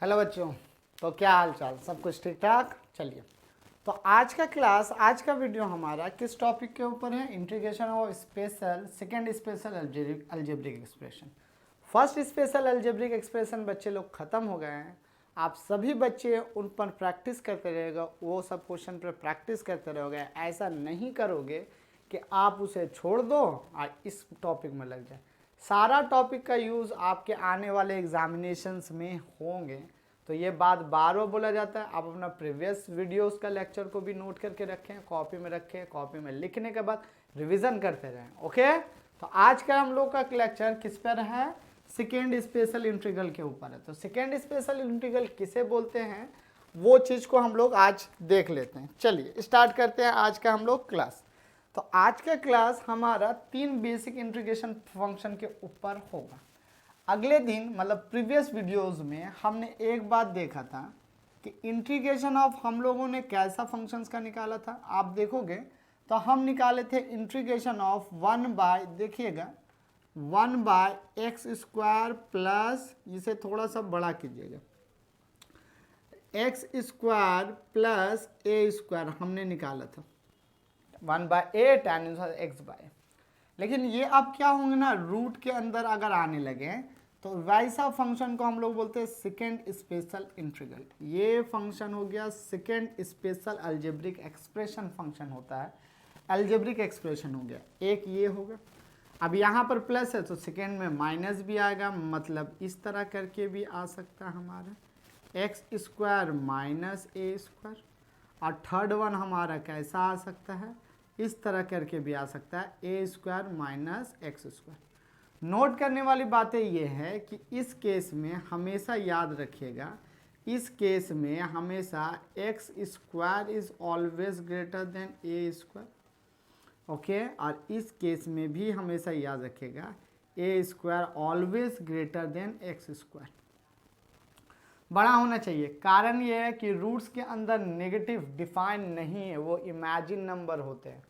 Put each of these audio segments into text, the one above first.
Hello बच्चों, तो क्या हाल चाल, सब कुछ ठीक ठाक। चलिए, तो आज का क्लास, आज का वीडियो हमारा किस टॉपिक के ऊपर है? Integration of special second special algebraic expression. First special algebraic expression बच्चे लोग ख़त्म हो गए हैं। आप सभी बच्चे उन पर प्रैक्टिस करते रहेगा, वो सब क्वेश्चन पर प्रैक्टिस करते रहोगे। ऐसा नहीं करोगे कि आप उसे छोड़ दो और इस टॉपिक में लग जाए। सारा टॉपिक का यूज़ आपके आने वाले एग्जामिनेशंस में होंगे, तो ये बात बार बार बोला जाता है। आप अपना प्रीवियस वीडियोस का लेक्चर को भी नोट करके रखें, कॉपी में रखें, कॉपी में लिखने के बाद रिवीजन करते रहें। ओके, तो आज का हम लोग का लेक्चर किस पर है? सेकेंड स्पेशल इंटीग्रल के ऊपर है। तो सेकेंड स्पेशल इंटीग्रल किसे बोलते हैं, वो चीज़ को हम लोग आज देख लेते हैं। चलिए स्टार्ट करते हैं आज का हम लोग क्लास। तो आज का क्लास हमारा 3 बेसिक इंटीग्रेशन फंक्शन के ऊपर होगा। अगले दिन मतलब प्रीवियस वीडियोस में हमने एक बात देखा था कि इंटीग्रेशन ऑफ हम लोगों ने कैसा फंक्शंस का निकाला था। आप देखोगे तो हम निकाले थे इंटीग्रेशन ऑफ 1 बाय, देखिएगा 1 बाय एक्स स्क्वायर प्लस, इसे थोड़ा सा बड़ा कीजिएगा, x square plus a square हमने निकाला था 1 बाय ए tan एक्स बाय। लेकिन ये अब क्या होंगे ना, रूट के अंदर अगर आने लगे तो वैसा फंक्शन को हम लोग बोलते हैं सेकेंड स्पेशल इंटीग्रल। ये फंक्शन हो गया second special algebraic expression function होता है, अलजेब्रिक एक्सप्रेशन हो गया। एक ये होगा, अब यहाँ पर प्लस है तो सेकेंड में माइनस भी आएगा, मतलब इस तरह करके भी आ सकता है हमारा x square minus a square. और थर्ड वन हमारा कैसा आ सकता है, इस तरह करके भी आ सकता है a square minus x square. Note करने वाली बातें ये है कि इस केस में हमेशा याद रखिएगा, इस केस में हमेशा x square is always greater than a square. Okay, और इस केस में भी हमेशा याद रखिएगा a square always greater than x square. बड़ा होना चाहिए, कारण ये है कि रूट्स के अंदर नेगेटिव डिफाइन नहीं है, वो इमेजिन नंबर होते हैं,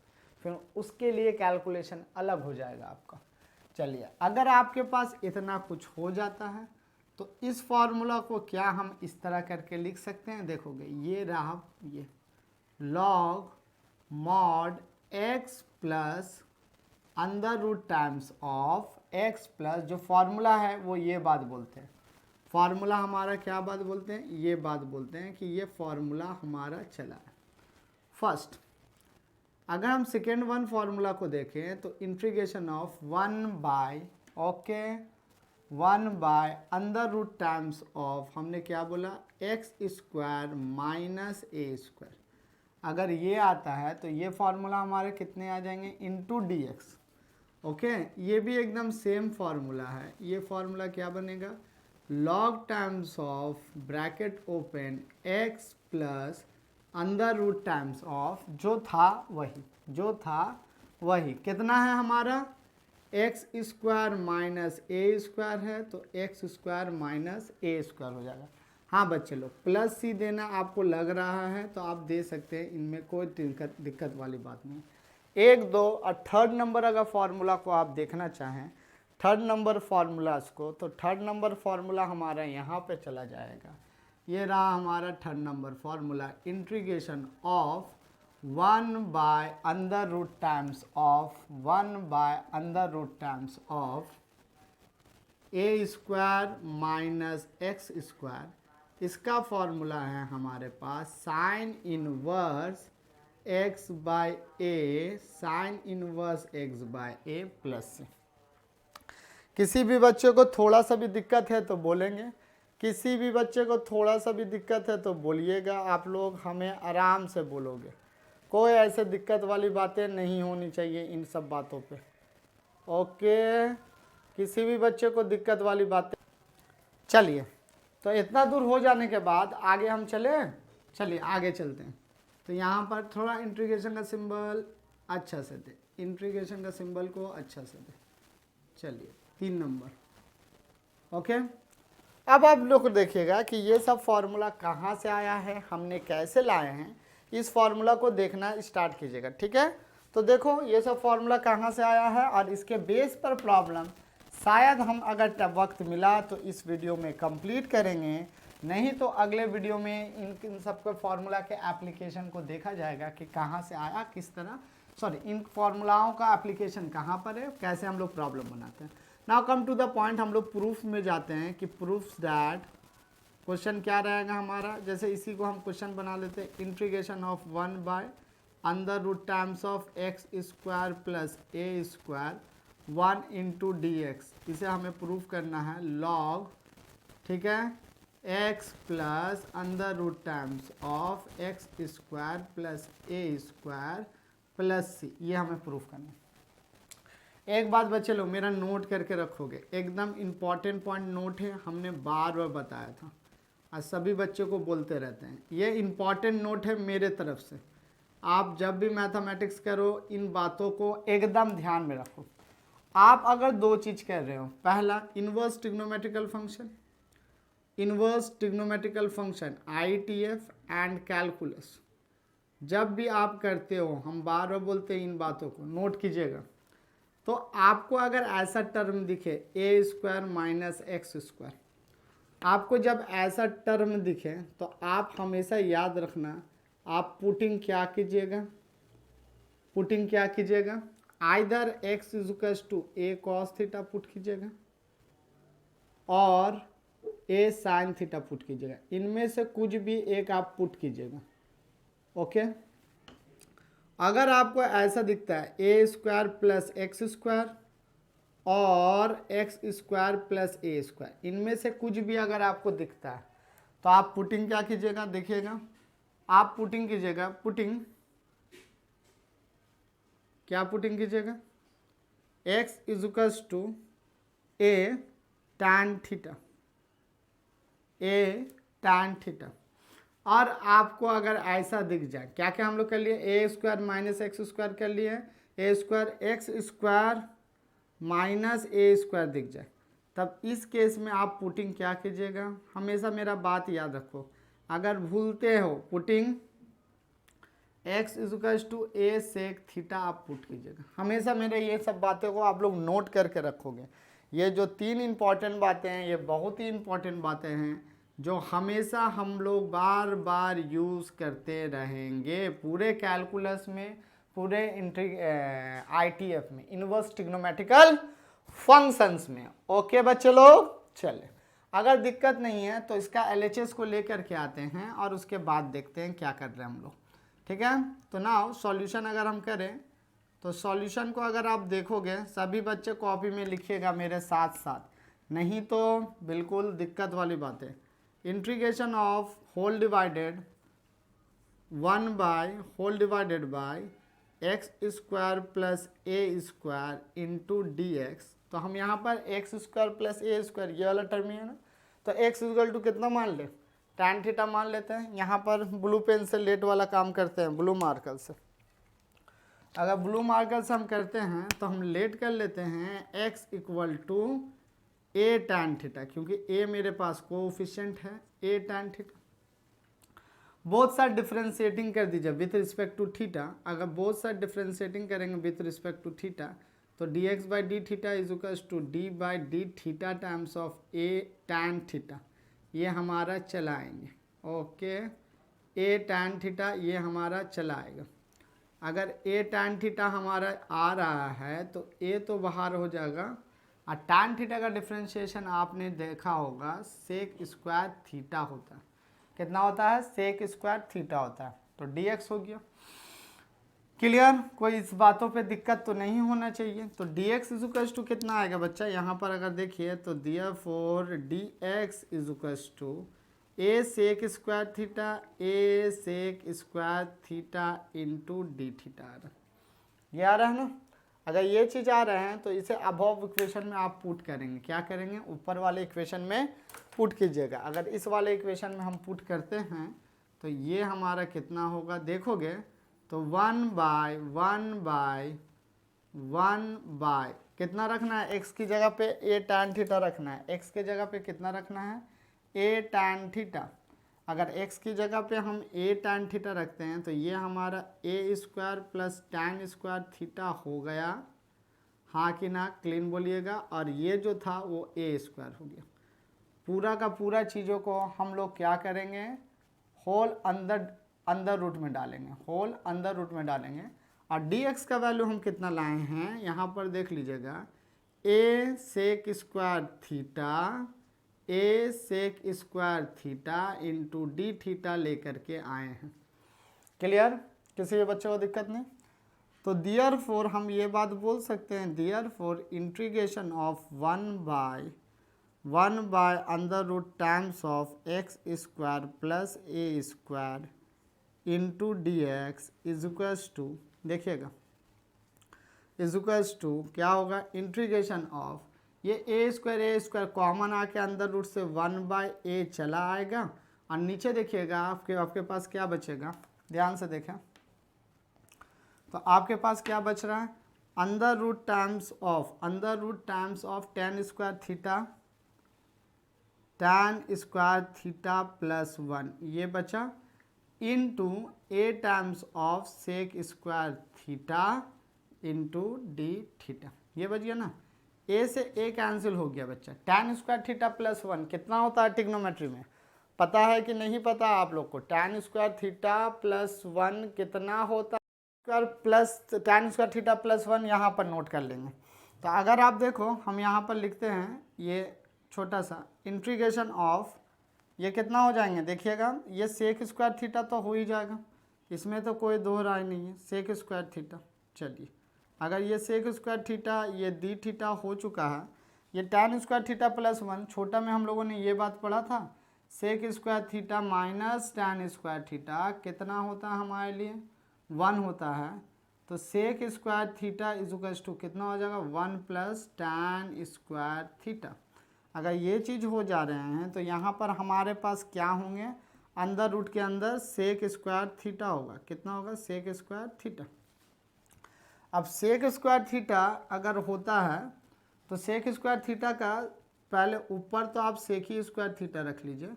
फिर उसके लिए कैलकुलेशन अलग हो जाएगा आपका। चलिए, अगर आपके पास इतना कुछ हो जाता है तो इस फॉर्मूला को क्या हम इस तरह करके लिख सकते हैं? देखोगे ये रहा, ये log mod x plus under root times of x plus, जो फॉर्मूला है वो ये बात बोलते हैं, फार्मूला हमारा क्या बात बोलते हैं, ये बात बोलते हैं कि ये फार्मूला हमारा चला है। फर्स्ट, अगर हम सेकेंड वन फार्मूला को देखें तो integration of 1 by, okay 1 by under root times of, हमने क्या बोला, x square minus a square. अगर ये आता है तो ये फार्मूला हमारे कितने आ जाएंगे, इंटू डी एक्स। ओके, ये भी एकदम सेम फार्मूला है। ये फार्मूला क्या बनेगा, log times of bracket open x plus under root times of, जो था वही कितना है हमारा, x square minus a square है तो x square minus a square हो जाएगा। हाँ बच्चे लोग, प्लस सी देना आपको लग रहा है तो आप दे सकते हैं, इनमें कोई दिक्कत वाली बात नहीं। 1, 2 और थर्ड नंबर अगर फॉर्मूला को आप देखना चाहें, थर्ड नंबर फार्मूलाज को, तो थर्ड नंबर फार्मूला हमारा यहाँ पे चला जाएगा। ये रहा हमारा third number formula, integration of 1 by under root times of 1 by under root times of a square minus x square. इसका फॉर्मूला है हमारे पास sine inverse x by a, sine inverse x by a plus. किसी भी बच्चे को थोड़ा सा भी दिक्कत है तो बोलेंगे, किसी भी बच्चे को थोड़ा सा भी दिक्कत है तो बोलिएगा, आप लोग हमें आराम से बोलोगे, कोई ऐसे दिक्कत वाली बातें नहीं होनी चाहिए इन सब बातों पे। ओके, किसी भी बच्चे को दिक्कत वाली बातें। चलिए, तो इतना दूर हो जाने के बाद आगे हम चलिए आगे चलते हैं। तो यहाँ पर थोड़ा इंटीग्रेशन का सिंबल अच्छा से दे, इंटीग्रेशन का सिंबल को अच्छा से दे। चलिए 3 नंबर। ओके, अब आप लोग देखिएगा कि ये सब फार्मूला कहाँ से आया है, हमने कैसे लाए हैं, इस फार्मूला को देखना स्टार्ट कीजिएगा। ठीक है, तो देखो ये सब फार्मूला कहाँ से आया है और इसके बेस पर प्रॉब्लम शायद हम अगर वक्त मिला तो इस वीडियो में कंप्लीट करेंगे, नहीं तो अगले वीडियो में इन सबके फार्मूला के एप्लीकेशन को देखा जाएगा कि कहाँ से आया, किस तरह, सॉरी इन फार्मूलाओं का एप्लीकेशन कहाँ पर है, कैसे हम लोग प्रॉब्लम बनाते हैं। Now come to the point, हम लोग प्रूफ में जाते हैं कि प्रूफ्स दैट क्वेश्चन क्या रहेगा हमारा। जैसे इसी को हम क्वेश्चन बना लेते हैं, integration of 1 by under root times of x square plus a square 1 into d x. इसे हमें प्रूफ करना है लॉग, ठीक है, x plus under root times of x square plus a square plus c, ये हमें प्रूफ करना है। एक बात बच्चे लोग मेरा नोट करके रखोगे, एकदम इम्पॉर्टेंट पॉइंट नोट है, हमने बार बार बताया था और सभी बच्चों को बोलते रहते हैं, ये इम्पॉर्टेंट नोट है मेरे तरफ से। आप जब भी मैथमेटिक्स करो इन बातों को एकदम ध्यान में रखो। आप अगर दो चीज़ कर रहे हो, पहला inverse trigonometrical function, inverse trigonometrical function ITF and calculus, जब भी आप करते हो, हम बार बार बोलते हैं इन बातों को नोट कीजिएगा। तो आपको अगर ऐसा टर्म दिखे ए स्क्वायर माइनस एक्स स्क्वायर, आपको जब ऐसा टर्म दिखे तो आप हमेशा याद रखना, आप पुटिंग क्या कीजिएगा, पुटिंग क्या कीजिएगा, either x equals to a cos theta put कीजिएगा और ए साइन थीटा पुट कीजिएगा, इनमें से कुछ भी एक आप पुट कीजिएगा। ओके, अगर आपको ऐसा दिखता है a square plus x square और x square plus a square, इनमें से कुछ भी अगर आपको दिखता है तो आप पुटिंग क्या कीजिएगा, देखिएगा आप पुटिंग कीजिएगा, पुटिंग क्या पुटिंग कीजिएगा, x equals to a tan theta, a tan theta. और आपको अगर ऐसा दिख जाए, क्या क्या हम लोग कर लिए, ए स्क्वायर माइनस एक्स स्क्वायर कर लिए, ए square x square minus a square दिख जाए, तब इस केस में आप पुटिंग क्या कीजिएगा, हमेशा मेरा बात याद रखो, अगर भूलते हो putting x equals to a sec theta आप पुट कीजिएगा। हमेशा मेरे ये सब बातें को आप लोग नोट करके रखोगे। ये जो तीन इंपॉर्टेंट बातें हैं, ये बहुत ही इंपॉर्टेंट बातें हैं जो हमेशा हम लोग बार बार यूज़ करते रहेंगे पूरे कैलकुलस में, पूरे ITF में, इन्वर्स ट्रिग्नोमेट्रिकल फंक्शंस में। ओके बच्चे लोग, चले अगर दिक्कत नहीं है तो इसका LHS को लेकर के आते हैं और उसके बाद देखते हैं क्या कर रहे हैं हम लोग, ठीक है। तो नाउ सॉल्यूशन अगर हम करें तो सॉल्यूशन को अगर आप देखोगे, सभी बच्चे कॉपी में लिखिएगा मेरे साथ साथ, नहीं तो बिल्कुल दिक्कत वाली बात है। Integration of whole divided 1 by whole divided by x square plus a square into d x. तो हम यहाँ पर x square plus a square ये वाला टर्म ही है ना, तो एक्स इक्वल टू कितना मान ले, टैन थीटा मान लेते हैं। यहाँ पर ब्लू पेन से लेट वाला काम करते हैं, ब्लू मार्कर से। अगर ब्लू मार्कर से हम करते हैं तो हम लेट कर लेते हैं x equal to a tan theta, क्योंकि a मेरे पास कोएफिशिएंट है a tan theta. Both side differentiating कर दीजिए विथ रिस्पेक्ट टू थीटा। अगर बोथ साइड डिफरेंशिएटिंग करेंगे विथ रिस्पेक्ट टू थीटा तो dx by d theta is equals to d by d theta times of a tan theta, ये हमारा चलाएंगे। Okay, a tan theta ये हमारा चलाएगा। अगर a टैन थीटा हमारा आ रहा है तो a तो बाहर हो जाएगा, और टैन थीटा का डिफरेंशिएशन आपने देखा होगा सेक स्क्वायर थीटा होता है। कितना होता है, सेक स्क्वायर थीटा होता है, तो dx हो गया। क्लियर, कोई इस बातों पे दिक्कत तो नहीं होना चाहिए। तो dx इज टू कितना आएगा बच्चा, यहाँ पर अगर देखिए तो therefore dx is to a sec square theta, a sec square theta into d theta आ रहा है। ये आ रहा है ना। अगर ये चीज़ आ रहे हैं तो इसे अबव इक्वेशन में आप पुट करेंगे। क्या करेंगे, ऊपर वाले इक्वेशन में पुट कीजिएगा। अगर इस वाले इक्वेशन में हम पुट करते हैं तो ये हमारा कितना होगा, देखोगे तो 1 बाय कितना रखना है, x की जगह पे a tan थीटा रखना है। x के जगह पे कितना रखना है, a tan थीटा। अगर x की जगह पे हम a tan थीटा रखते हैं तो ये हमारा a square plus tan square theta हो गया, हाँ कि ना, क्लीन बोलिएगा। और ये जो था वो a स्क्वायर हो गया। पूरा का पूरा चीज़ों को हम लोग क्या करेंगे, होल अंदर रूट में डालेंगे, होल अंदर रूट में डालेंगे। और dx का वैल्यू हम कितना लाए हैं यहाँ पर देख लीजिएगा, a sec square theta into d theta लेकर के आए हैं। क्लियर, किसी भी बच्चे को दिक्कत नहीं। तो देयरफॉर हम ये बात बोल सकते हैं, therefore integration of 1 by under root times of x square plus a square into d x is equals to, देखिएगा इज इक्वल्स टू क्या होगा, इंटीग्रेशन ऑफ ये ए स्क्वायर कॉमन आके अंदर रूट से 1 बाय ए चला आएगा, और नीचे देखिएगा आपके पास क्या बचेगा, ध्यान से देखें। तो आपके पास क्या बच रहा है, under root times of tan square theta plus 1 ये बचा, into a times of sec square theta into d theta, ये बच गया ना। ए से ए कैंसिल हो गया बच्चा। tan स्क्वायर थीटा प्लस 1 कितना होता है ट्रिग्नोमेट्री में, पता है कि नहीं पता आप लोग को? tan स्क्वायर थीटा प्लस 1 कितना होता है, tan स्क्वायर थीटा प्लस 1 यहाँ पर नोट कर लेंगे। तो अगर आप देखो हम यहाँ पर लिखते हैं ये छोटा सा इंटीग्रेशन ऑफ, ये कितना हो जाएंगे देखिएगा, ये सेक स्क्वायर थीटा तो हो ही जाएगा, इसमें तो कोई दो राय नहीं है, सेक स्क्वायर थीटा। चलिए अगर ये सेक स्क्वायर थीटा ये डी थीटा हो चुका है, ये tan स्क्वायर थीटा प्लस 1 छोटा में हम लोगों ने ये बात पढ़ा था, sec square theta minus tan square theta कितना होता है हमारे लिए 1 होता है। तो sec square theta is equals to कितना हो जाएगा 1 प्लस tan स्क्वायर थीटा। अगर ये चीज़ हो जा रहे हैं तो यहाँ पर हमारे पास क्या होंगे, अंदर रूट के अंदर सेक स्क्वायर थीटा होगा, कितना होगा सेक स्क्वायर थीटा। अब सेक स्क्वायर थीटा अगर होता है तो सेक स्क्वायर थीटा का पहले ऊपर तो आप सेक ही स्क्वायर थीटा रख लीजिए,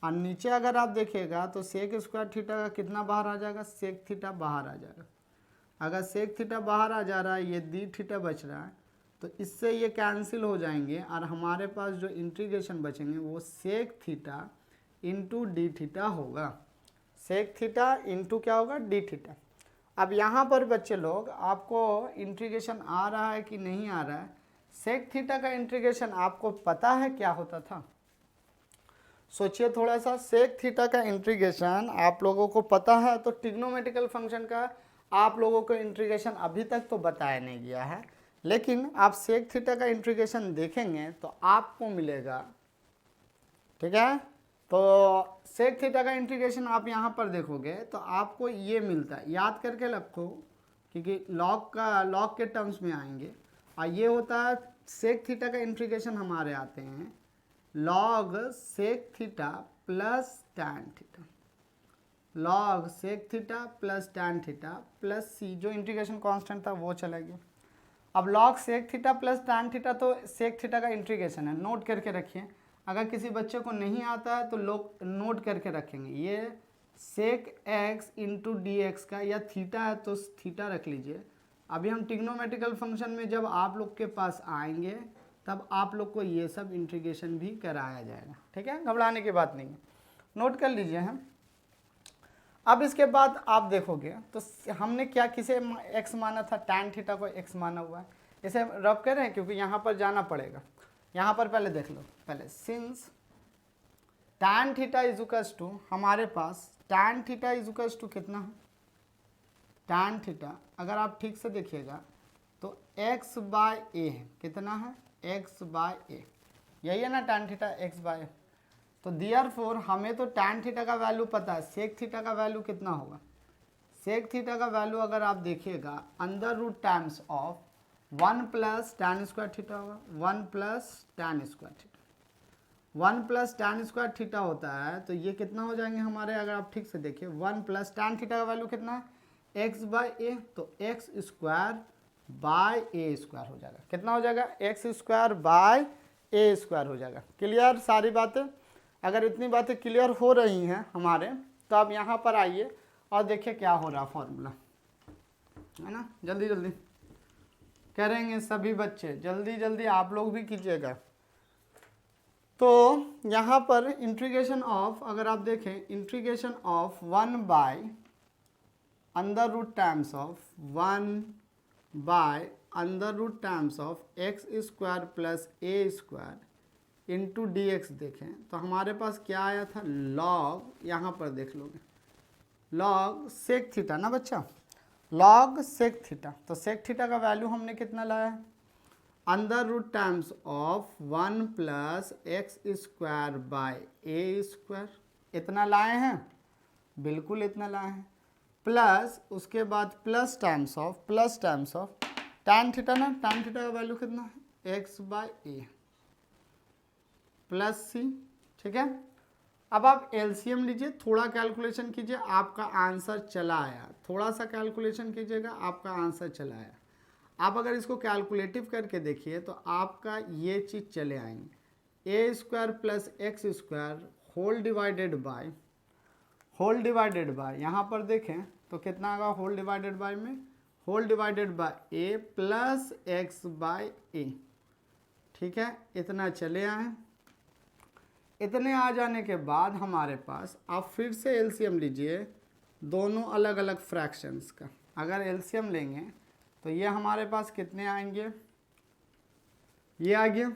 और नीचे अगर आप देखिएगा तो सेक स्क्वायर थीटा का कितना बाहर आ जाएगा, सेक थीटा बाहर आ जाएगा। अगर सेक थीटा बाहर आ जा रहा है, ये डी थीटा बच रहा है, तो इससे ये कैंसिल हो जाएंगे और हमारे पास जो इंटीग्रेशन बचेंगे वो sec theta into d theta होगा, सेक थीटा इंटू क्या होगा डी थीटा। अब यहाँ पर बच्चे लोग आपको इंटीग्रेशन आ रहा है कि नहीं आ रहा है, सेक थीटा का इंटीग्रेशन आपको पता है क्या होता था, सोचिए थोड़ा सा। सेक थीटा का इंटीग्रेशन आप लोगों को पता है, तो ट्रिग्नोमेट्रिकल फंक्शन का आप लोगों को इंटीग्रेशन अभी तक तो बताया नहीं गया है, लेकिन आप सेक थीटा का इंटीग्रेशन देखेंगे तो आपको मिलेगा, ठीक है। तो सेक थीटा का इंटीग्रेशन आप यहाँ पर देखोगे तो आपको ये मिलता है, याद करके रखो क्योंकि लॉग के टर्म्स में आएंगे। और ये होता है सेक थीटा का इंटीग्रेशन हमारे आते हैं log sec theta plus tan theta, log sec theta plus tan theta plus c, जो इंटीग्रेशन कांस्टेंट था वो चला गया। अब log sec theta plus tan theta तो सेक थीटा का इंटीग्रेशन है, नोट करके रखिए। अगर किसी बच्चे को नहीं आता है तो लोग नोट करके रखेंगे, ये sec x into d x का, या थीटा है तो थीटा रख लीजिए। अभी हम ट्रिग्नोमेट्रिकल फंक्शन में जब आप लोग के पास आएंगे तब आप लोग को ये सब इंटीग्रेशन भी कराया जाएगा, ठीक है, घबराने की बात नहीं है, नोट कर लीजिए हम। अब इसके बाद आप देखोगे तो हमने क्या किसे x माना था, tan थीटा को x माना हुआ है, इसे रब करें क्योंकि यहाँ पर जाना पड़ेगा। यहाँ पर पहले देख लो, पहले since tan theta is equals to, हमारे पास tan theta is equals to कितना है, tan थीटा अगर आप ठीक से देखिएगा तो x बाय ए है, कितना है x बाय ए, यही है ना tan थीटा x बाय। तो देयरफॉर हमें तो tan थीटा का वैल्यू पता है, सेक थीटा का वैल्यू कितना होगा, सेक थीटा का वैल्यू अगर आप देखिएगा under root times of 1 plus tan square theta होगा, 1 plus tan square theta, 1 plus tan square theta होता है। तो ये कितना हो जाएंगे हमारे, अगर आप ठीक से देखिए 1 प्लस टैन थीटा का वैल्यू कितना है x बाय ए, तो x square by a square हो जाएगा, कितना हो जाएगा x square by a square हो जाएगा। क्लियर सारी बातें? अगर इतनी बातें क्लियर हो रही हैं हमारे तो आप यहाँ पर आइए और देखिए क्या हो रहा फॉर्मूला, है ना। जल्दी जल्दी करेंगे सभी बच्चे, जल्दी जल्दी आप लोग भी कीजिएगा। तो यहाँ पर इंटीग्रेशन ऑफ, अगर आप देखें integration of 1 by under root times of 1 by under root times of x square plus a square into d x देखें तो हमारे पास क्या आया था, लॉग, यहाँ पर देख लोगे लॉग सेक थीटा ना बच्चा, लॉग सेक थीटा। तो सेक थीटा का वैल्यू हमने कितना लाया है, under root times of 1 plus x square by a square, इतना लाए हैं, बिल्कुल इतना लाए हैं, प्लस उसके बाद plus times of tan theta ना, tan थीटा का वैल्यू कितना है, एक्स बाय ए प्लस सी। ठीक है, अब आप एलसीएम लीजिए, थोड़ा कैलकुलेशन कीजिए, आपका आंसर चला आया, थोड़ा सा कैलकुलेशन कीजिएगा, आपका आंसर चला आया। आप अगर इसको कैलकुलेटिव करके देखिए तो आपका ये चीज़ चले आएंगे, a square plus x square whole divided by यहाँ पर देखें तो कितना आएगा, होल डिवाइडेड बाय में whole divided by a plus x by a. ठीक है, इतना चले आए। इतने आ जाने के बाद हमारे पास आप फिर से एलसीएम लीजिए दोनों अलग अलग फ्रैक्शंस का। अगर एलसीएम लेंगे तो ये हमारे पास कितने आएंगे, ये आ गया,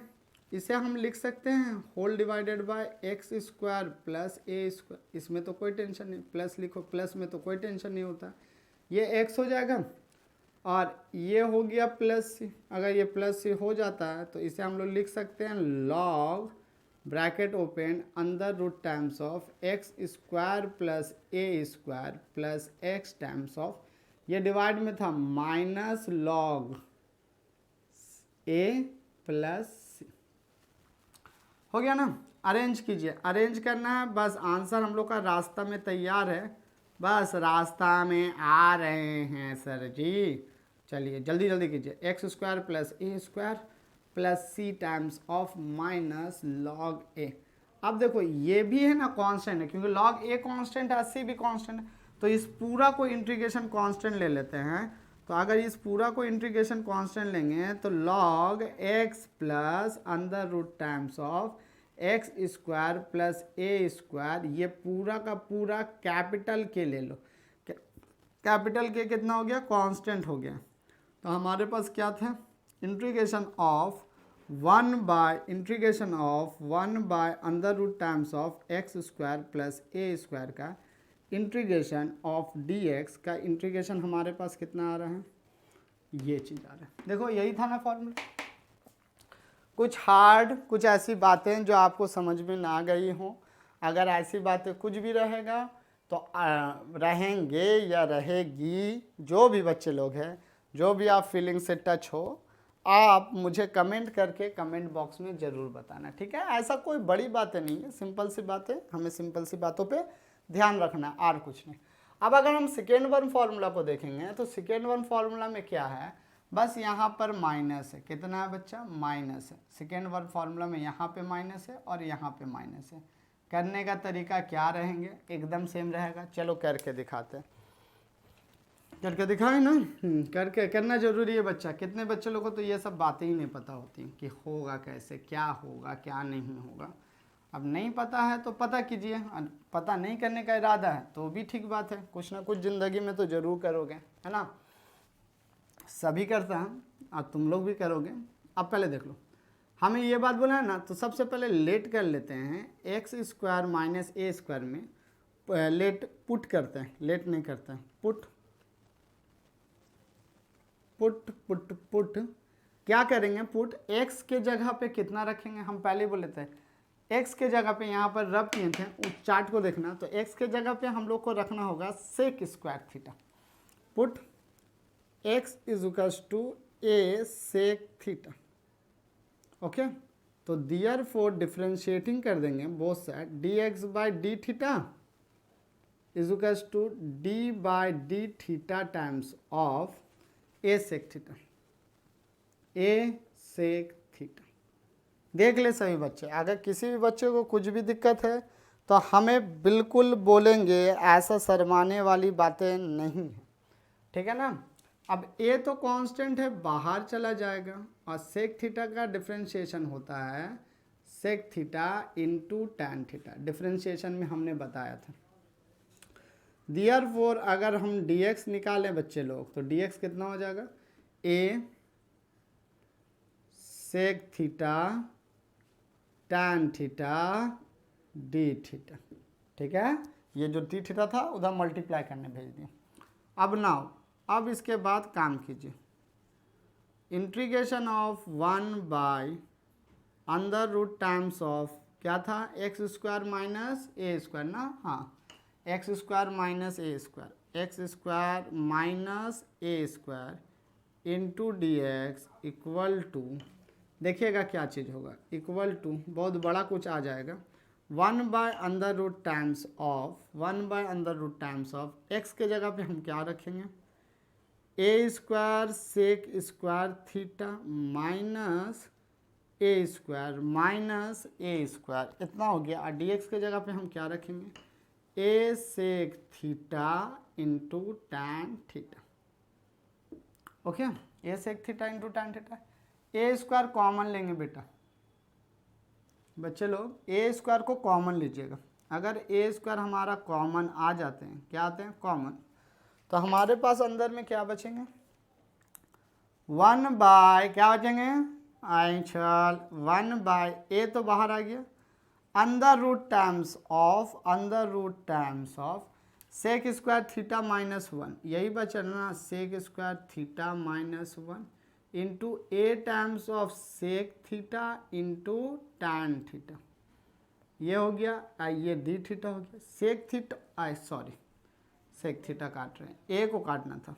इसे हम लिख सकते हैं whole divided by x square plus a square, इसमें तो कोई टेंशन नहीं, प्लस लिखो, प्लस में तो कोई टेंशन नहीं होता, ये एक्स हो जाएगा और ये हो गया प्लस सी। अगर ये प्लस सी हो जाता है तो इसे हम लोग लिख सकते हैं log bracket open under root times of x square plus a square plus x times of, ये डिवाइड में था minus log a plus c. हो गया ना, अरेंज कीजिए, अरेंज करना है बस, आंसर हम लोग का रास्ता में तैयार है, बस रास्ता में आ रहे हैं सर जी। चलिए जल्दी जल्दी कीजिए, x square plus a square plus c times of minus log a. अब देखो ये भी है ना कांस्टेंट है, क्योंकि लॉग ए कांस्टेंट है, सी भी कांस्टेंट है, तो इस पूरा को इंटीग्रेशन कांस्टेंट ले लेते हैं। तो अगर इस पूरा को इंटीग्रेशन कांस्टेंट लेंगे तो log x plus under root times of x square plus a square, ये पूरा का पूरा कैपिटल के ले लो, कैपिटल के कितना हो गया, कांस्टेंट हो गया। तो हमारे पास क्या था, integration of 1 by under root times of x square plus a square का इंटीग्रेशन ऑफ डी एक्स का इंटीग्रेशन हमारे पास कितना आ रहा है, ये चीज़ आ रहा है। देखो यही था ना फॉर्मूला, कुछ हार्ड, कुछ ऐसी बातें जो आपको समझ में ना गई हों, अगर ऐसी बातें कुछ भी रहेगा तो रहेंगे या रहेगी, जो भी बच्चे लोग हैं, जो भी आप फीलिंग से टच हो, आप मुझे कमेंट करके कमेंट बॉक्स में ज़रूर बताना। ठीक है, ऐसा कोई बड़ी बातें नहीं है, सिंपल सी बातें, हमें सिंपल सी बातों पे ध्यान रखना है और कुछ नहीं। अब अगर हम सेकेंड वन फार्मूला को देखेंगे तो सेकेंड वन फार्मूला में क्या है, बस यहाँ पर माइनस है, कितना है बच्चा, माइनस है। सेकेंड वन फार्मूला में यहाँ पे माइनस है और यहाँ पे माइनस है। करने का तरीका क्या रहेंगे, एकदम सेम रहेगा। चलो करके दिखाते हैं, करके दिखाए ना, करके करना जरूरी है बच्चा। कितने बच्चे लोगों को तो ये सब बातें ही नहीं पता होती कि होगा कैसे, क्या होगा क्या नहीं होगा। अब नहीं पता है तो पता कीजिए, पता नहीं करने का इरादा है तो भी ठीक बात है, कुछ ना कुछ ज़िंदगी में तो ज़रूर करोगे, है ना, सभी करता है और तुम लोग भी करोगे। अब पहले देख लो, हमें ये बात बोला है ना, तो सबसे पहले लेट कर लेते हैं, x square minus a square में लेट पुट करते हैं, लेट नहीं करते हैं, पुट पुट पुट पुट क्या करेंगे, पुट एक्स के जगह पे कितना रखेंगे, हम पहले बोले थे एक्स के जगह पे, यहाँ पर रब किए थे, उस चार्ट को देखना, तो एक्स के जगह पे हम लोग को रखना होगा sec square theta. Put x is equals to a sec theta. Okay, तो दियर फोर डिफ्रेंशिएटिंग कर देंगे both side, d x by d theta is equals to d by d theta times of a sec theta, a sec theta. देख ले सभी बच्चे, अगर किसी भी बच्चे को कुछ भी दिक्कत है तो हमें बिल्कुल बोलेंगे, ऐसा शर्माने वाली बातें नहीं है, ठीक है ना। अब ए तो कांस्टेंट है, बाहर चला जाएगा, और सेक थीटा का डिफरेंशिएशन होता है sec theta into tan theta, differentiation में हमने बताया था। देयरफॉर अगर हम dx निकालें बच्चे लोग, तो dx कितना हो जाएगा, a sec theta tan theta d theta, ठीक है। ये जो डी थीटा था उधर मल्टीप्लाई करने भेज दिया। अब नाउ, अब इसके बाद काम कीजिए, integration of 1 by under root times of क्या था, x square minus a square ना, हाँ, x square minus a square, x square minus a square into d x equal to, देखिएगा क्या चीज़ होगा, इक्वल टू बहुत बड़ा कुछ आ जाएगा, 1 by under root times of, 1 by under root times of x के जगह पे हम क्या रखेंगे, a square sec square theta minus a square minus a square, इतना हो गया। और डी एक्स के जगह पे हम क्या रखेंगे, a sec theta into tan theta, okay, a sec theta into tan theta. A square common लेंगे बेटा बच्चे लोग, ए स्क्वायर को कॉमन लीजिएगा। अगर ए स्क्वायर हमारा कॉमन आ जाते हैं, क्या आते हैं, कॉमन, तो हमारे पास अंदर में क्या बचेंगे, 1 बाय क्या बचेंगे, चल 1 बाय ए तो बाहर आ गया, under root times of sec square theta minus 1, यही बचा ना, sec square theta minus 1 into a times of sec theta into tan theta, ये हो गया। ये डी थीटा हो गया, sec theta, sorry sec theta काट रहे हैं, ए को काटना था,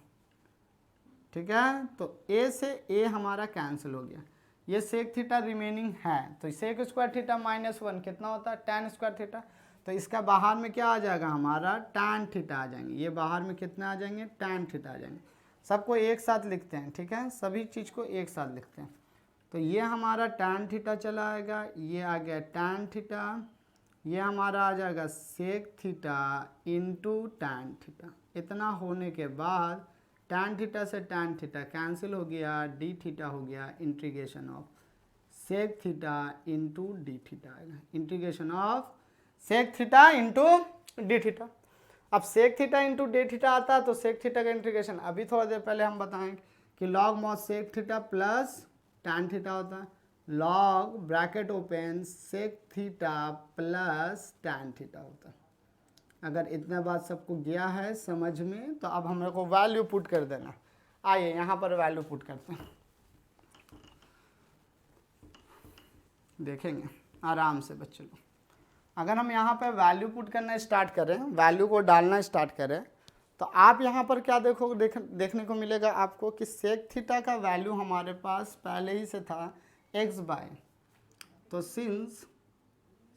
ठीक है। तो ए से ए हमारा कैंसिल हो गया, ये सेक थीटा रिमेनिंग है, तो सेक स्क्वायर थीटा माइनस 1 कितना होता है, टैन स्क्वायर थीटा, तो इसका बाहर में क्या आ जाएगा हमारा, टैन थीटा आ जाएंगे, ये बाहर में कितना आ जाएंगे, टैन थीटा आ जाएंगे। सबको एक साथ लिखते हैं, ठीक है, सभी चीज़ को एक साथ लिखते हैं। तो ये हमारा टैन थीटा चला आएगा, ये आ गया टैन थीटा, ये हमारा आ जाएगा sec theta into tan theta. इतना होने के बाद टैन थीटा से टैन थीटा कैंसिल हो गया, डी थीटा हो गया, integration of sec theta into d theta आएगा, integration of sec theta into d theta. अब sec theta into d theta आता है, तो सेक थीटा का इंटीग्रेशन अभी थोड़ा देर पहले हम बताएंगे कि log mod sec theta plus tan theta होता है, log bracket open sec theta plus tan theta होता है। अगर इतना बात सबको गया है समझ में, तो अब हम लोग को वैल्यू पुट कर देना। आइए यहाँ पर वैल्यू पुट करते हैं, देखेंगे आराम से बच्चे लोग। अगर हम यहाँ पर वैल्यू पुट करना स्टार्ट करें, वैल्यू को डालना स्टार्ट करें, तो आप यहाँ पर क्या देखोगे, देखने को मिलेगा आपको कि सेक थीटा का वैल्यू हमारे पास पहले ही से था x बाय, तो since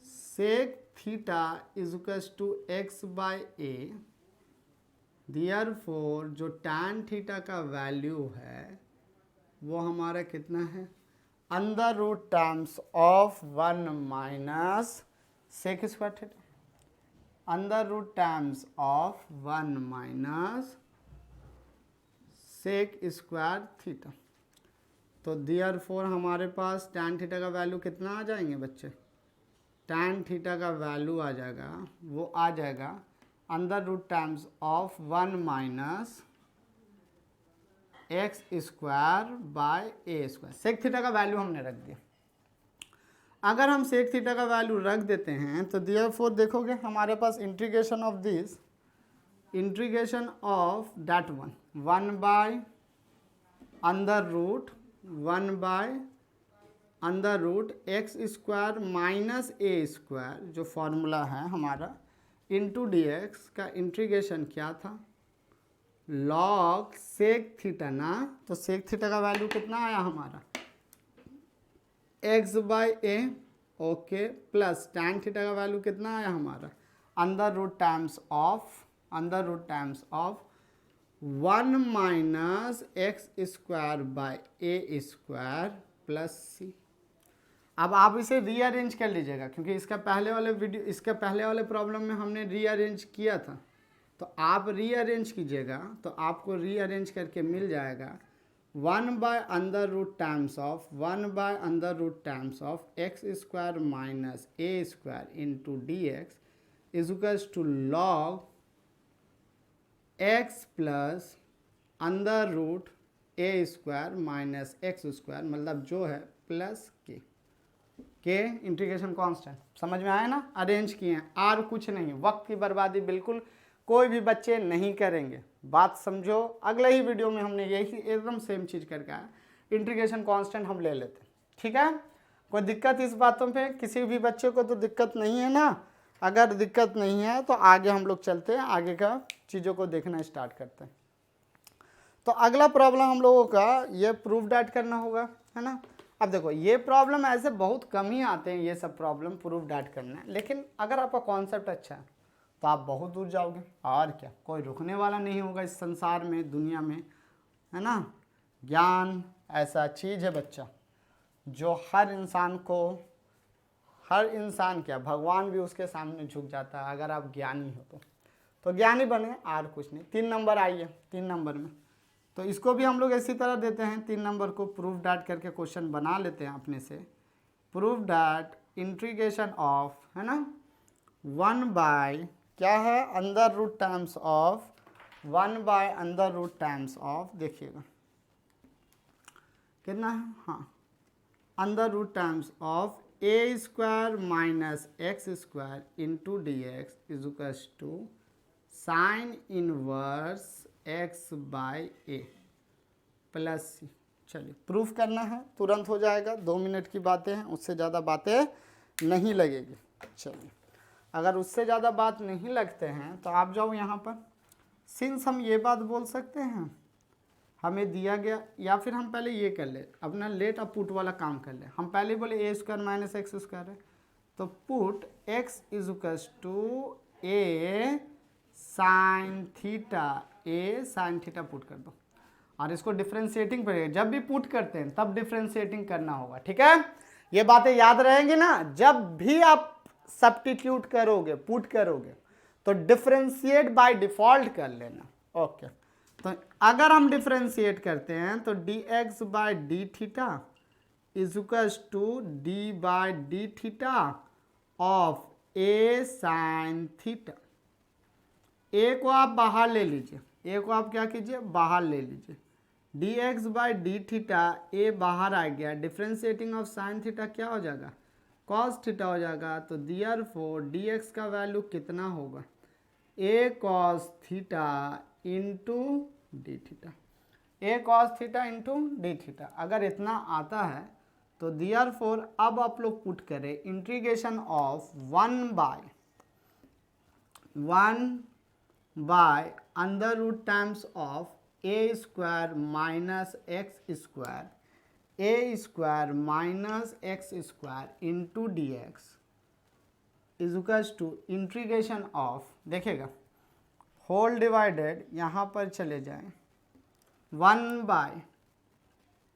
sec theta is equals to x by a, therefore जो टैन थीटा का वैल्यू है वो हमारा कितना है, under root terms of 1 minus sec square theta, under root terms of 1 minus sec square theta. तो therefore हमारे पास टैन थीटा का वैल्यू कितना आ जाएंगे बच्चे, टैन थीटा का वैल्यू आ जाएगा, वो आ जाएगा under root terms of 1 minus x square by a square. Sec theta का वैल्यू हमने रख दिया। अगर हम सेक थीटा का वैल्यू रख देते हैं तो देयरफॉर देखोगे हमारे पास integration of this, integration of that 1 by under root 1 by under root x square minus a square, जो फॉर्मूला है हमारा, इंटू डी एक्स का इंटीग्रेशन क्या था, लॉग सेक थीटा ना, तो सेक थीटा का वैल्यू कितना आया हमारा, x by a, okay, plus tan theta का वैल्यू कितना आया हमारा, under root times of 1 minus x square by a square plus c. अब आप इसे रीअरेंज कर लीजिएगा, क्योंकि इसके पहले वाले प्रॉब्लम में हमने रीअरेंज किया था, तो आप रीअरेंज कीजिएगा तो आपको रीअरेंज करके मिल जाएगा 1/√टाइम्स of x square minus a square into d x is equals to log x plus √a square minus x square, मतलब जो है प्लस के इंटीग्रेशन कांस्टेंट। समझ में आया ना, अरेंज किए हैं, और कुछ नहीं। वक्त की बर्बादी बिल्कुल कोई भी बच्चे नहीं करेंगे, बात समझो। अगले ही वीडियो में हमने यही एकदम सेम चीज़ करके आया, इंटीग्रेशन कांस्टेंट हम ले लेते हैं, ठीक है। कोई दिक्कत इस बातों पे किसी भी बच्चे को तो दिक्कत नहीं है ना? अगर दिक्कत नहीं है तो आगे हम लोग चलते हैं, आगे का चीज़ों को देखना स्टार्ट करते हैं। तो अगला प्रॉब्लम हम लोगों का ये प्रूफ डैट करना होगा, है ना। अब देखो ये प्रॉब्लम ऐसे बहुत कम ही आते हैं, ये सब प्रॉब्लम प्रूफ डैट करना है, लेकिन अगर आपका कॉन्सेप्ट अच्छा है तो आप बहुत दूर जाओगे। और क्या, कोई रुकने वाला नहीं होगा इस संसार में, दुनिया में, है ना। ज्ञान ऐसा चीज़ है बच्चा जो हर इंसान क्या, भगवान भी उसके सामने झुक जाता है अगर आप ज्ञानी हो तो ज्ञानी बने, और कुछ नहीं। 3 नंबर आइए, 3 नंबर में तो इसको भी हम लोग इसी तरह देते हैं। 3 नंबर को प्रूफ डैट करके क्वेश्चन बना लेते हैं अपने से। प्रूफ डैट इंटीग्रेशन ऑफ, है ना, 1 बाय क्या है, √टाइम्स ऑफ 1/√टाइम्स ऑफ, देखिएगा कितना है, हाँ, √टाइम्स of a square minus x square into d x is equals to sine inverse x/a plus c. चलिए प्रूफ करना है, तुरंत हो जाएगा, 2 मिनट की बातें हैं, उससे ज़्यादा बातें नहीं लगेगी। चलिए अगर उससे ज़्यादा बात नहीं लगते हैं तो आप जाओ यहाँ पर, सिंस हम ये बात बोल सकते हैं हमें दिया गया, या फिर हम पहले ये कर ले, अपना लेट अब पुट वाला काम कर ले। हम पहले बोले a square minus x square है, तो put x is equals to a sine theta, a sine theta put कर दो, और इसको डिफ्रेंशिएटिंग पड़ेगा। जब भी पुट करते हैं तब डिफ्रेंशिएटिंग करना होगा, ठीक है। ये बातें याद रहेंगी ना, जब भी आप सब्स्टिट्यूट करोगे, पुट करोगे तो डिफ्रेंशिएट बाय डिफॉल्ट कर लेना, ओके। तो अगर हम डिफ्रेंशिएट करते हैं तो dx by d theta is equals to d by d theta of a sine theta. A को आप बाहर ले लीजिए, ए को आप क्या कीजिए, बाहर ले लीजिए। dx बाय डी थीटा, ए बाहर आ गया, डिफ्रेंशिएटिंग ऑफ साइन थीटा क्या हो जाएगा, कॉस थीटा हो जाएगा। तो देयरफॉर dx का वैल्यू कितना होगा, a cos theta into d theta, a cos theta into d theta. अगर इतना आता है तो देयरफॉर अब आप लोग पुट करें इंटीग्रेशन ऑफ 1 बाय √टाइम्स of a square minus x square, a square minus x square into d x is equals to integration of, देखिएगा होल डिवाइडेड, यहाँ पर चले जाएं, 1 बाय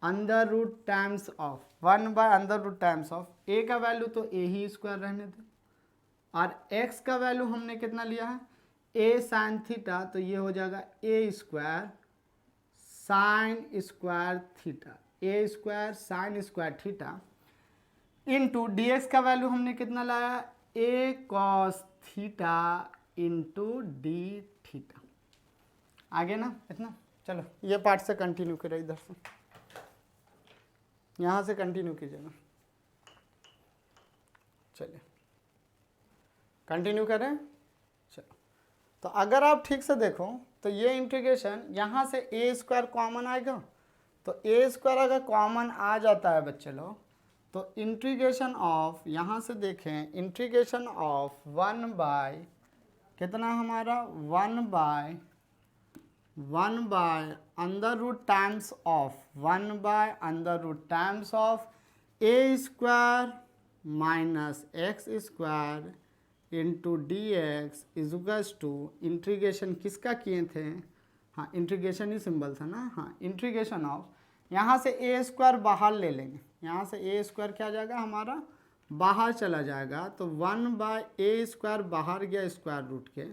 √टाइम्स ऑफ, 1 बाय √टाइम्स ऑफ ए का वैल्यू तो ए ही स्क्वायर रहने दें, और एक्स का वैल्यू हमने कितना लिया है, ए साइन थीटा, तो ये हो जाएगा a square sine square theta, a square sine square theta into d x का वैल्यू हमने कितना लाया, a cos theta into d theta. आगे ना इतना, चलो ये पार्ट से कंटिन्यू करें, इधर से यहाँ से कंटिन्यू कीजिएगा। चलिए कंटिन्यू करें, चलो। तो अगर आप ठीक से देखो तो ये इंटीग्रेशन यहाँ से ए स्क्वायर कॉमन आएगा, तो ए स्क्वायर अगर कॉमन आ जाता है बच्चे लोग, तो इंटीग्रेशन ऑफ, यहाँ से देखें, इंटीग्रेशन ऑफ 1 बाय कितना हमारा, 1 बाय √टाइम्स ऑफ, 1 बाय √टाइम्स of a square minus x square into d x is equals to integration किसका किए थे, हाँ इंटीग्रेशन ही सिंबल था ना, हाँ इंटीग्रेशन ऑफ, यहाँ से ए स्क्वायर बाहर ले लेंगे, यहाँ से ए स्क्वायर क्या आ जाएगा हमारा, बाहर चला जाएगा, तो 1 बाय ए स्क्वायर बाहर गया स्क्वायर रूट के,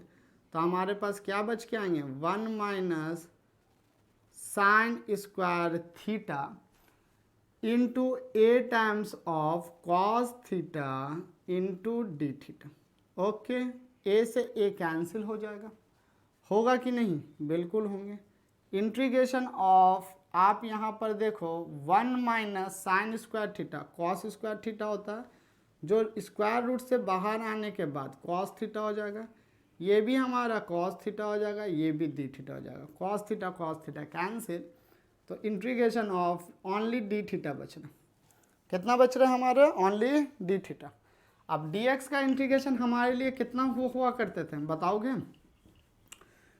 तो हमारे पास क्या बच के आएंगे, 1 minus sine square theta into a times of cos theta into d theta. Okay, a से ए कैंसिल हो जाएगा, होगा कि नहीं? बिल्कुल होंगे। इंटीग्रेशन ऑफ, आप यहाँ पर देखो 1 minus sine square theta, cos square theta होता है, जो स्क्वायर रूट से बाहर आने के बाद कॉस थीटा हो जाएगा, ये भी हमारा कॉस थीटा हो जाएगा, ये भी डी थीटा हो जाएगा, कॉस थीटा कैंसिल, तो integration of only D theta बच रहा। कितना बच रहा है हमारे? Only D theta. अब डी एक्स का इंटीग्रेशन हमारे लिए कितना हुआ करते थे, बताओगे?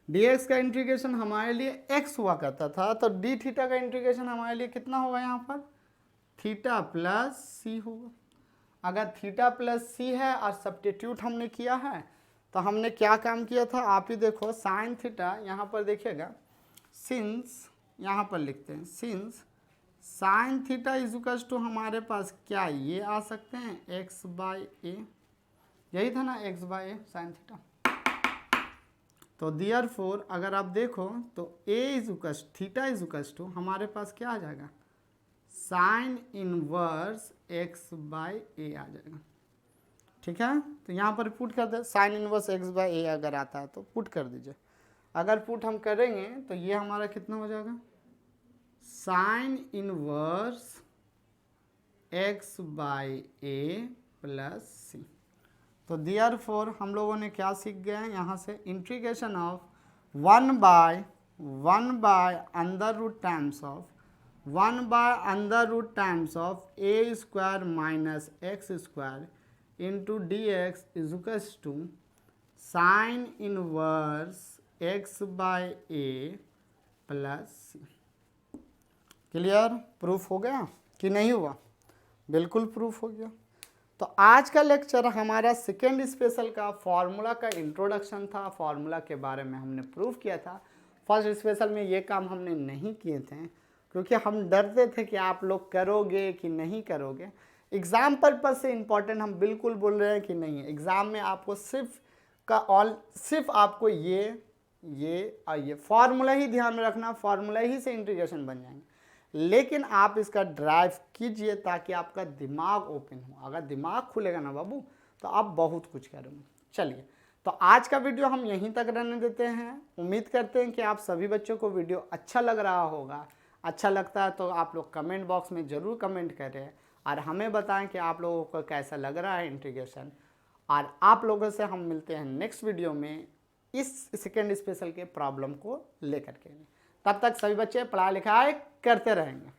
dx का इंटीग्रेशन हमारे लिए x हुआ करता था, तो डी थीटा का इंटीग्रेशन हमारे लिए कितना होगा? यहाँ पर थीटा प्लस सी होगा। अगर थीटा प्लस सी है और सब्स्टिट्यूट हमने किया है, तो हमने क्या काम किया था आप ही देखो, साइन थीटा, यहाँ पर देखिएगा, सिंस, यहाँ पर लिखते हैं since sine theta is equals to हमारे पास क्या ये आ सकते हैं एक्स बाई ए, यही था ना, x by A sine theta. तो देयरफॉर अगर आप देखो तो ए इजुकल्स थीटा इजुकल्स टू हमारे पास क्या आ जाएगा? साइन इनवर्स एक्स बाई ए आ जाएगा। ठीक है, तो यहाँ पर पुट कर दे, साइन इनवर्स एक्स बाई ए अगर आता है तो पुट कर दीजिए। अगर पुट हम करेंगे तो ये हमारा कितना हो जाएगा? Sine inverse x by a plus c. तो देयरफॉर हम लोगों ने क्या सीख गए हैं यहाँ से? Integration of 1 by under root times of 1 by under root times of a square minus x square into d x is equals to sine inverse x by a plus c. Clear? Proof हो गया कि नहीं हुआ? बिल्कुल proof हो गया। तो आज का लेक्चर हमारा सेकेंड स्पेशल का फॉर्मूला का इंट्रोडक्शन था, फॉर्मूला के बारे में हमने प्रूफ किया था। फर्स्ट स्पेशल में ये काम हमने नहीं किए थे क्योंकि हम डरते थे कि आप लोग करोगे कि नहीं करोगे। एग्ज़ाम पर्पज से इम्पॉर्टेंट हम बिल्कुल बोल रहे हैं कि नहीं है। एग्ज़ाम में आपको सिर्फ आपको ये और ये फार्मूला ही ध्यान में रखना, फार्मूला ही से इंटीग्रेशन बन जाएंगे, लेकिन आप इसका ड्राइव कीजिए ताकि आपका दिमाग ओपन हो। अगर दिमाग खुलेगा ना बाबू तो आप बहुत कुछ करोगे। चलिए, तो आज का वीडियो हम यहीं तक रहने देते हैं। उम्मीद करते हैं कि आप सभी बच्चों को वीडियो अच्छा लग रहा होगा। अच्छा लगता है तो आप लोग कमेंट बॉक्स में ज़रूर कमेंट करें और हमें बताएं कि आप लोगों को कैसा लग रहा है इंटीग्रेशन। और आप लोगों से हम मिलते हैं नेक्स्ट वीडियो में इस सेकेंड स्पेशल के प्रॉब्लम को लेकर के। तब तक सभी बच्चे पढ़ाई लिखाई करते रहेंगे।